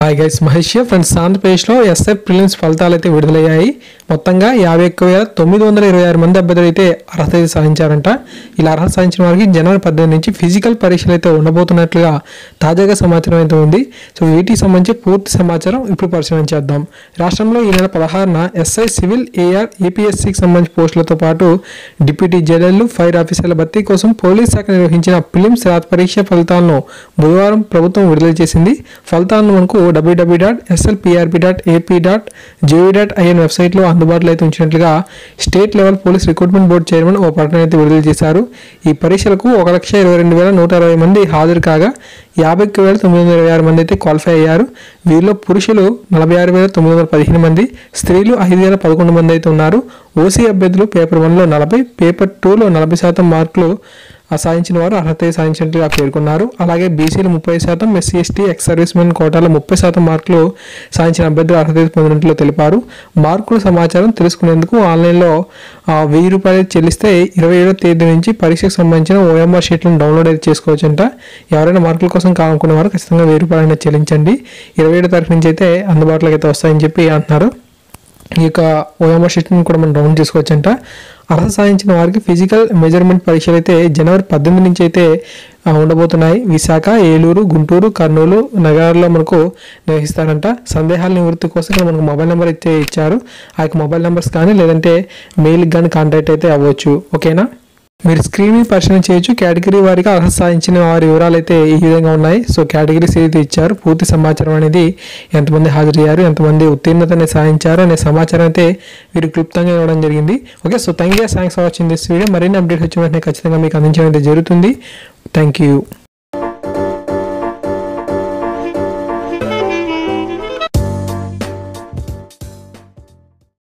Hi guys, Mahesh friends. ఆంధ్రప్రదేశ్లో SI prelims ఫలితాలు అయితే విడుదలయ్యాయి. మొత్తంగా 51,926 మంది అభ్యర్థులు అయితే అర్హత సాధించారంట. ఇలా అర్హత సాధించిన వారికి జనవరి 18 నుంచి ఫిజికల్ పరీక్షలు అయితే ఉండబోతున్నట్లుగా తాజాగా సమాచారం అయితే ఉంది. సో వీటికి సంబంధించి పూర్తి సమాచారం ఇప్పుడు పరిశీలన చేద్దాం. రాష్ట్రంలో ఈ నెల 16న ఎస్ఐ సివిల్, ఏఆర్, ఏపీఎస్సికి సంబంధించిన పోస్టులతో పాటు డిప్యూటీ జైలర్లు, ఫైర్ ఆఫీసర్ల భర్తీ కోసం పోలీస్ శాఖ నిర్వహించిన ప్రిలిమ్స్ రాత పరీక్ష ఫలితాలను బుధవారం ప్రభుత్వం విడుదల చేసింది. ఫలితాలను మనకు www.slprb.ap.gov.in వెబ్సైట్లో అందుబాటులో అయితే ఉంచినట్లుగా state level police recruitment board chairman ఓ ప్రకటన అయితే విడుదల చేశారు. ఈ పరీక్షలకు 1,22,126 మంది హాజరు కాగా 51,926 మంది అయితే క్వాలిఫై అయ్యారు. వీరిలో పురుషులు 46,915 మంది, స్త్రీలు 5,011 మంది అయితే ఉన్నారు. ఓసీ అభ్యర్థులు పేపర్ 1లో 40, పేపర్ 2లో 40% మార్కులు సాధించిన వారు అర్హత సాధించినట్లుగా పేర్కొన్నారు. అలాగే బీసీలు 30%, SC ST, ex service men కోటాలో 30% మార్కులు సాధించిన అభ్యర్థులు అర్హత పొందినట్లు తెలిపారు. మార్కుల సమాచారం తెలుసుకునేందుకు ఆన్లైన్లో 1,000 రూపాయలు చెల్లిస్తే 27వ తేదీ నుంచి పరీక్షకు సంబంధించిన ఓఎంఆర్ షీట్లను డౌన్లోడ్ అయితే చేసుకోవచ్చంట. ఎవరైనా మార్కుల కోసం కావాలనుకునే వారు ఖచ్చితంగా 1,000 రూపాయలు చెల్లించండి. 27వ తారీఖు నుంచి అయితే అందుబాటులోకి అయితే వస్తాయని చెప్పి అంటున్నారు. ఈ యొక్క ఓఎంఆర్ షీట్ని కూడా మనం డౌన్లోడ్ చేసుకోవచ్చంట. అర్హత సాధించిన వారికి ఫిజికల్ మెజర్మెంట్ పరీక్షలు అయితే జనవరి 18 నుంచి అయితే ఉండబోతున్నాయి. విశాఖ, ఏలూరు, గుంటూరు, కర్నూలు నగరాల్లో మనకు నిర్వహిస్తారంట. సందేహాల నివృత్తి కోసం మనకు మొబైల్ నెంబర్ అయితే ఇచ్చారు. ఆ యొక్క మొబైల్ నెంబర్స్ కానీ లేదంటే మెయిల్కి కానీ కాంటాక్ట్ అయితే అవ్వచ్చు. ఓకేనా? మీరు స్క్రీన్ మీద పరిశీలన చేయొచ్చు. కేటగిరీ వారిగా అర్హత సాధించిన వారి వివరాలు అయితే ఈ విధంగా ఉన్నాయి. సో కేటగిరీస్ అయితే ఇచ్చారు. పూర్తి సమాచారం అనేది ఎంతమంది హాజరయ్యారు, ఎంతమంది ఉత్తీర్ణతని సాధించారు అనే సమాచారం అయితే వీరు క్లుప్తంగా ఇవ్వడం జరిగింది. Okay, so thanks for watching this video. మరిన్ని అప్డేట్స్ వచ్చిన వెంటనే ఖచ్చితంగా మీకు అందించడం అయితే జరుగుతుంది. Thank you.